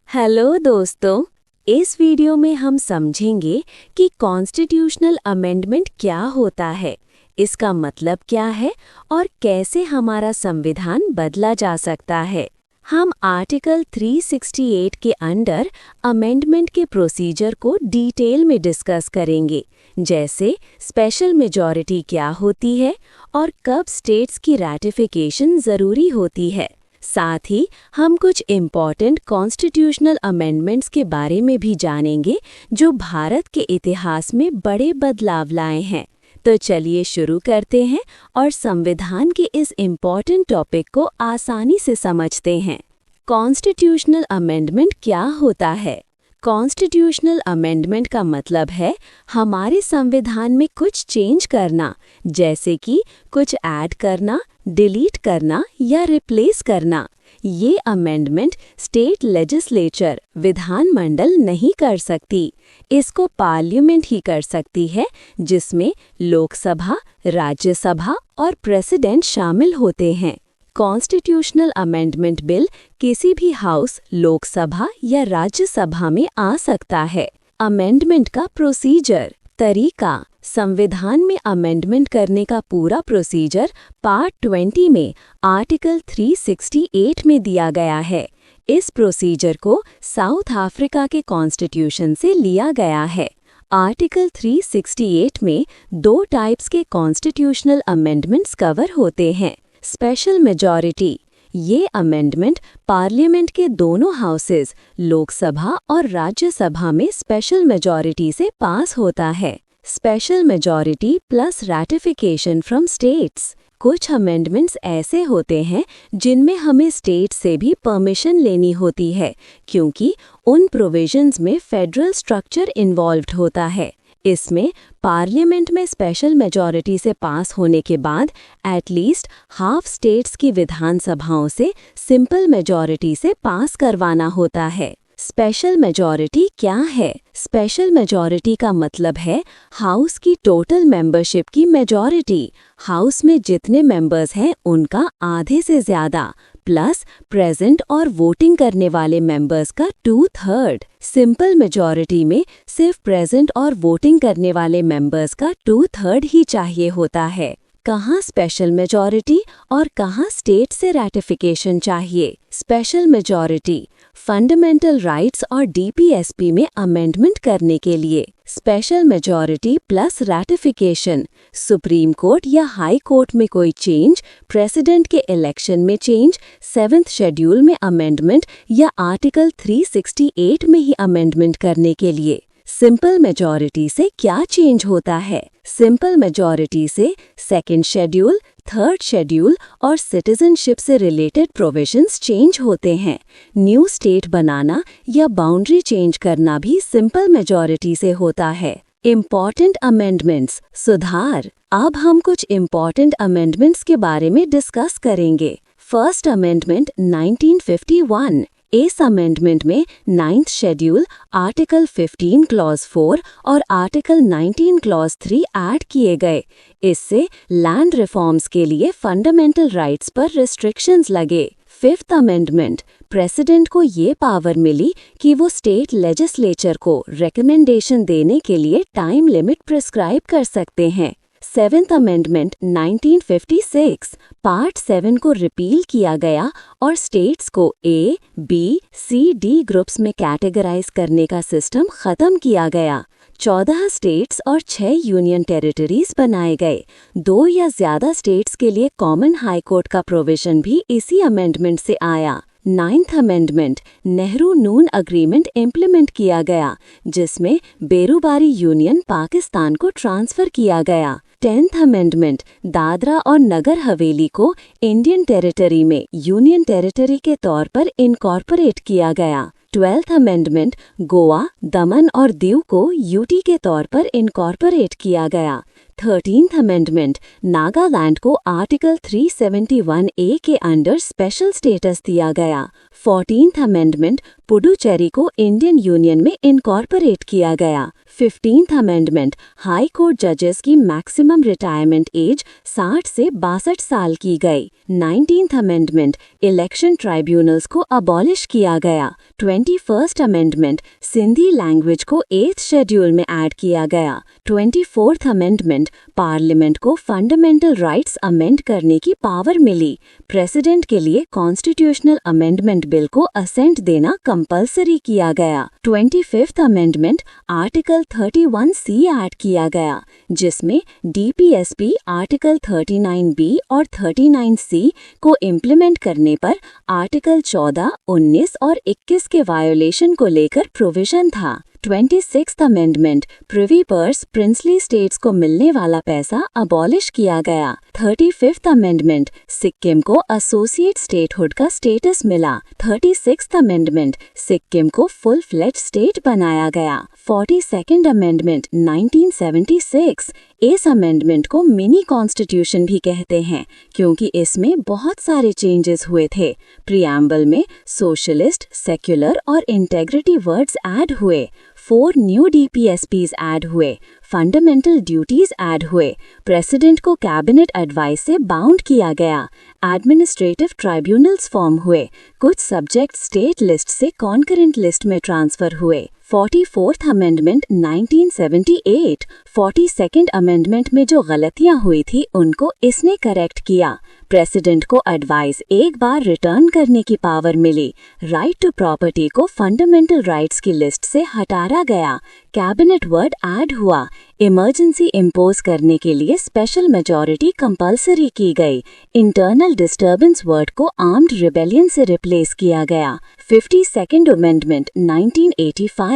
Hello दोस्तों, इस video में हम समझेंगे कि कॉन्स्टिट्यूशनल अमेंडमेंट क्या होता है, इसका मतलब क्या है और कैसे हमारा संविधान बदला जा सकता है। हम आर्टिकल 368 के अंडर अमेंडमेंट के प्रोसीजर को डिटेल में डिस्कस करेंगे, जैसे स्पेशल मेजॉरिटी क्या होती है और कब स्टेट्स की रैटिफिकेशन ज़रूरी होती है। साथ ही हम कुछ इम्पॉर्टेंट कॉन्स्टिट्यूशनल अमेंडमेंट्स के बारे में भी जानेंगे जो भारत के इतिहास में बड़े बदलाव लाए हैं। तो चलिए शुरू करते हैं और संविधान के इस इम्पॉर्टेंट टॉपिक को आसानी से समझते हैं। कॉन्स्टिट्यूशनल अमेंडमेंट क्या होता है? कॉन्स्टिट्यूशनल अमेंडमेंट का मतलब है हमारे संविधान में कुछ चेंज करना, जैसे कि कुछ ऐड करना, डिलीट करना या रिप्लेस करना। ये अमेंडमेंट स्टेट लेजिस्लेचर विधानमंडल नहीं कर सकती, इसको पार्लियामेंट ही कर सकती है, जिसमें लोकसभा, राज्यसभा और प्रेसिडेंट शामिल होते हैं। कॉन्स्टिट्यूशनल अमेंडमेंट बिल किसी भी हाउस, लोकसभा या राज्यसभा में आ सकता है। अमेंडमेंट का प्रोसीजर, तरीका। संविधान में अमेंडमेंट करने का पूरा प्रोसीजर पार्ट 20 में आर्टिकल 368 में दिया गया है। इस प्रोसीजर को साउथ अफ्रीका के कॉन्स्टिट्यूशन से लिया गया है। आर्टिकल 368 में 2 टाइप्स के कॉन्स्टिट्यूशनल अमेंडमेंट्स कवर होते हैं। स्पेशल मेजॉरिटी, ये अमेंडमेंट पार्लियामेंट के दोनों हाउसेज, लोकसभा और राज्यसभा में स्पेशल मेजॉरिटी से पास होता है। Special majority plus ratification from states. कुछ अमेंडमेंट्स ऐसे होते हैं जिनमें हमें स्टेट से भी परमिशन लेनी होती है, क्योंकि उन प्रोविजंस में फेडरल स्ट्रक्चर इन्वॉल्व्ड होता है। इसमें पार्लियामेंट में स्पेशल मेजॉरिटी से पास होने के बाद एटलीस्ट हाफ स्टेट्स की विधानसभाओं से सिंपल मेजॉरिटी से पास करवाना होता है। स्पेशल मेजॉरिटी क्या है? स्पेशल मेजॉरिटी का मतलब है हाउस की टोटल मेंबरशिप की मेजॉरिटी, हाउस में जितने मेंबर्स हैं उनका आधे से ज़्यादा, प्लस प्रेजेंट और वोटिंग करने वाले मेंबर्स का 2/3। सिंपल मेजॉरिटी में सिर्फ प्रेजेंट और वोटिंग करने वाले मेंबर्स का 2/3 ही चाहिए होता है। कहाँ स्पेशल मेजॉरिटी और कहाँ स्टेट से रैटिफिकेशन चाहिए? स्पेशल मेजॉरिटी फंडामेंटल राइट्स और डीपीएसपी में अमेंडमेंट करने के लिए। Special majority plus ratification supreme court या हाई कोर्ट में कोई चेंज, प्रेसिडेंट के इलेक्शन में चेंज, 7th शेड्यूल में अमेंडमेंट या आर्टिकल 368 में ही अमेंडमेंट करने के लिए। सिंपल मेजॉरिटी से क्या चेंज होता है? सिंपल मेजॉरिटी से 2nd शेड्यूल, 3rd शेड्यूल और सिटीजनशिप से रिलेटेड प्रोविजंस चेंज होते हैं। न्यू स्टेट बनाना या बाउंड्री चेंज करना भी सिंपल मेजॉरिटी से होता है। इम्पॉर्टेंट अमेंडमेंट्स, सुधार। अब हम कुछ इम्पॉर्टेंट अमेंडमेंट्स के बारे में डिस्कस करेंगे। First amendment 1951। इस अमेंडमेंट में 9th शेड्यूल, आर्टिकल 15 क्लॉज 4 और आर्टिकल 19 क्लॉज 3 ऐड किए गए। इससे लैंड रिफॉर्म्स के लिए फंडामेंटल राइट्स पर रिस्ट्रिक्शंस लगे। 5th अमेंडमेंट, प्रेसिडेंट को ये पावर मिली कि वो स्टेट लेजिस्लेचर को रिकमेंडेशन देने के लिए टाइम लिमिट प्रिस्क्राइब कर सकते हैं। 7th अमेंडमेंट 1956, पार्ट 7 को रिपील किया गया और स्टेट्स को A, B, C, D groups में कैटेगराइज करने का सिस्टम खत्म किया गया। 14 स्टेट्स और 6 यूनियन टेरिटरीज बनाए गए। 2 या ज़्यादा स्टेट्स के लिए कॉमन हाई कोर्ट का प्रोविजन भी इसी अमेंडमेंट से आया। 9th अमेंडमेंट, नेहरू नून अग्रीमेंट इम्प्लीमेंट किया गया, जिसमें बेरूबारी यूनियन पाकिस्तान को ट्रांसफ़र किया गया। 10th अमेंडमेंट, दादरा और नगर हवेली को इंडियन टेरिटरी में यूनियन टेरिटरी के तौर पर इनकॉर्पोरेट किया गया। 12th अमेंडमेंट, गोवा, दमन और दीव को यूटी के तौर पर इनकॉर्पोरेट किया गया। 13th अमेंडमेंट, नागालैंड को आर्टिकल 371A के अंडर स्पेशल स्टेटस दिया गया। 14th अमेंडमेंट पुडुचेरी को इंडियन यूनियन में इनकॉर्पोरेट किया गया। 15th अमेंडमेंट हाई कोर्ट जजेस की मैक्सिमम रिटायरमेंट एज 60 से 62 साल की गई। 19th अमेंडमेंट इलेक्शन ट्राइब्यूनल्स को अबॉलिश किया गया। 21st अमेंडमेंट सिंधी लैंग्वेज को 8th शेड्यूल में ऐड किया गया। 24th अमेंडमेंट पार्लियामेंट को फंडामेंटल राइट्स अमेंड करने की पावर मिली। प्रेसिडेंट के लिए कॉन्स्टिट्यूशनल अमेंडमेंट बिल को असेंट देना कंपलसरी किया गया। 25th amendment article 31C add किया गया, जिसमें DPSP आर्टिकल 39B और 39C को इम्प्लीमेंट करने पर आर्टिकल 14, 19 और 21 के वायोलेशन को लेकर प्रोविजन था। 26th amendment privy purse princely states को मिलने वाला पैसा अबॉलिश किया गया। 35th अमेंडमेंट सिक्किम को एसोसिएट स्टेटहुड का स्टेटस मिला। 36th अमेंडमेंट सिक्किम को फुल फ्लेज स्टेट बनाया गया। 42nd अमेंडमेंट 1976 इस अमेंडमेंट को मिनी कॉन्स्टिट्यूशन भी कहते हैं, क्योंकि इसमें बहुत सारे चेंजेस हुए थे। प्रियम्बल में सोशलिस्ट, सेक्युलर और इंटेग्रिटी वर्ड्स ऐड हुए। 4 न्यू DPSPs ऐड हुए। फंडामेंटल ड्यूटीज ऐड हुए। प्रेसिडेंट को कैबिनेट एडवाइस से बाउंड किया गया। एडमिनिस्ट्रेटिव ट्राइब्यूनल्स फॉर्म हुए। कुछ सब्जेक्ट स्टेट लिस्ट से कॉन्करेंट लिस्ट में ट्रांसफर हुए। 44th अमेंडमेंट 1978 42nd अमेंडमेंट में जो गलतियां हुई थी उनको इसने करेक्ट किया। प्रेसिडेंट को एडवाइस एक बार रिटर्न करने की पावर मिली। राइट टू प्रॉपर्टी को फंडामेंटल राइट्स की लिस्ट से हटाया गया। कैबिनेट वर्ड ऐड हुआ। इमरजेंसी इम्पोज करने के लिए स्पेशल मेजॉरिटी कंपलसरी की गई। इंटरनल डिस्टर्बेंस वर्ड को आर्म्ड रिबेलियन से रिप्लेस किया गया। 52nd amendment 1985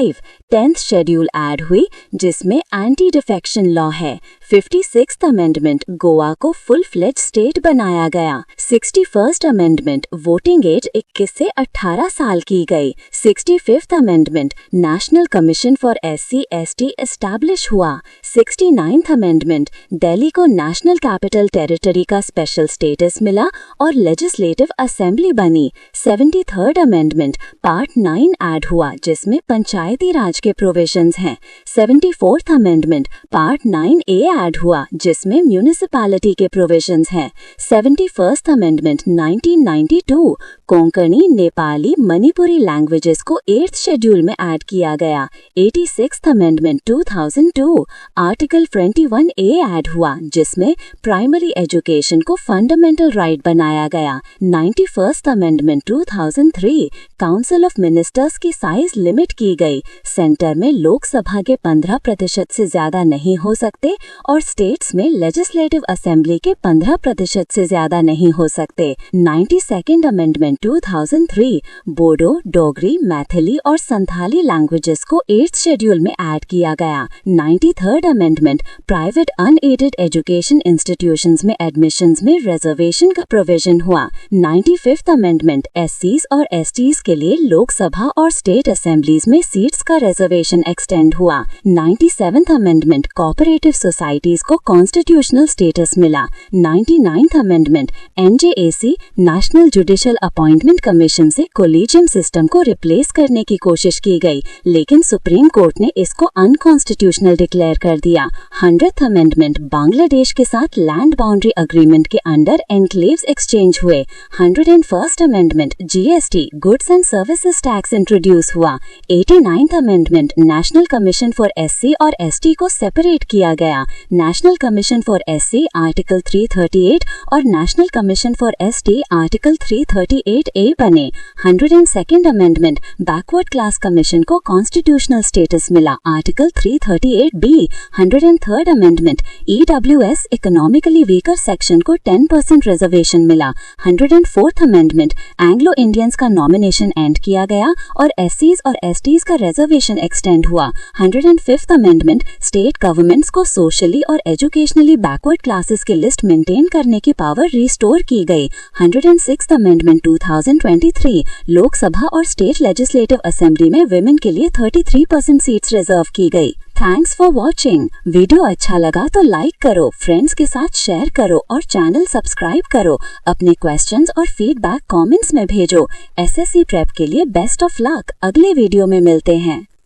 10th schedule add हुई, जिसमें एंटी डिफेक्शन लॉ है। 56th अमेंडमेंट गोवा को फुल फ्लेज स्टेट बनाया गया। 61st अमेंडमेंट वोटिंग एज 21 से 18 साल की गई। 65th amendment national commission for SC/ST establish हुआ। 69th अमेंडमेंट दिल्ली को नेशनल कैपिटल टेरिटरी का स्पेशल स्टेटस मिला और लेजिस्लेटिव असेंबली बनी। 73rd अमेंडमेंट पार्ट 9 ऐड हुआ, जिसमें पंचायती राज के प्रोविजंस हैं। 74th amendment part 9A add हुआ, जिसमें म्यूनिसिपैलिटी के प्रोविजंस हैं। 71st amendment 1992 Konkani, Nepali, Manipuri languages को 8th शेड्यूल में ऐड किया गया। 86th amendment 2002 article 21A add हुआ, जिसमें प्राइमरी एजुकेशन को फंडामेंटल राइट बनाया गया। 91st amendment 2003 council of ministers की साइज लिमिट की गई। सेंटर में लोकसभा के 15% से ज्यादा नहीं हो सकते और स्टेट्स में लेजिस्लेटिव असेंबली के 15% से ज्यादा नहीं हो सकते। 92nd अमेंडमेंट 2003 बोडो, डोगरी, मैथिली और संथाली लैंग्वेजेस को 8th शेड्यूल में ऐड किया गया। 93rd amendment private unaided education institutions में एडमिशंस में रिजर्वेशन का प्रोविजन हुआ। 95th अमेंडमेंट SCs और STs के लिए लोकसभा और स्टेट असेंबलीज में सीट्स का रिजर्वेशन एक्सटेंड हुआ। 97th अमेंडमेंट कोऑपरेटिव सोसाइटीज को कॉन्स्टिट्यूशनल स्टेटस मिला। 99th amendment NJAC national judicial appointment commission से कोलिजियम सिस्टम को रिप्लेस करने की कोशिश की गई, लेकिन सुप्रीम कोर्ट ने इसको अनकॉन्स्टिट्यूशनल डिक्लेयर कर दिया। 100th अमेंडमेंट बांग्लादेश के साथ लैंड बाउंड्री अग्रीमेंट के अंडर एनक्लेव्स एक्सचेंज हुए। 101st amendment GST goods and services tax introduce हुआ। 89th amendment national commission for SC और ST को सेपरेट किया गया। National commission for SC article 338 और national commission for ST article 338A बने। 102nd amendment backward class commission को constitutional status मिला, article 338B। 103rd amendment EWS economically weaker section को 10% reservation मिला। 104th अमेंडमेंट एंग्लो इंडियंस का nomination and किया गया और SCs और STs का रिजर्वेशन एक्सटेंड हुआ। 105th अमेंडमेंट स्टेट गवर्नमेंट्स को सोशली और एजुकेशनली बैकवर्ड क्लासेस की लिस्ट मेंटेन करने की पावर रिस्टोर की गई। 106th अमेंडमेंट 2023 लोकसभा और स्टेट लेजिस्लेटिव असेंबली में विमेन के लिए 33% सीट्स रिजर्व की गई। Thanks for watching. वीडियो अच्छा लगा तो लाइक करो, फ्रेंड्स के साथ शेयर करो और चैनल सब्सक्राइब करो। अपने क्वेश्चंस और फीडबैक कमेंट्स में भेजो। एसएससी प्रेप के लिए बेस्ट ऑफ लक। अगले वीडियो में मिलते हैं।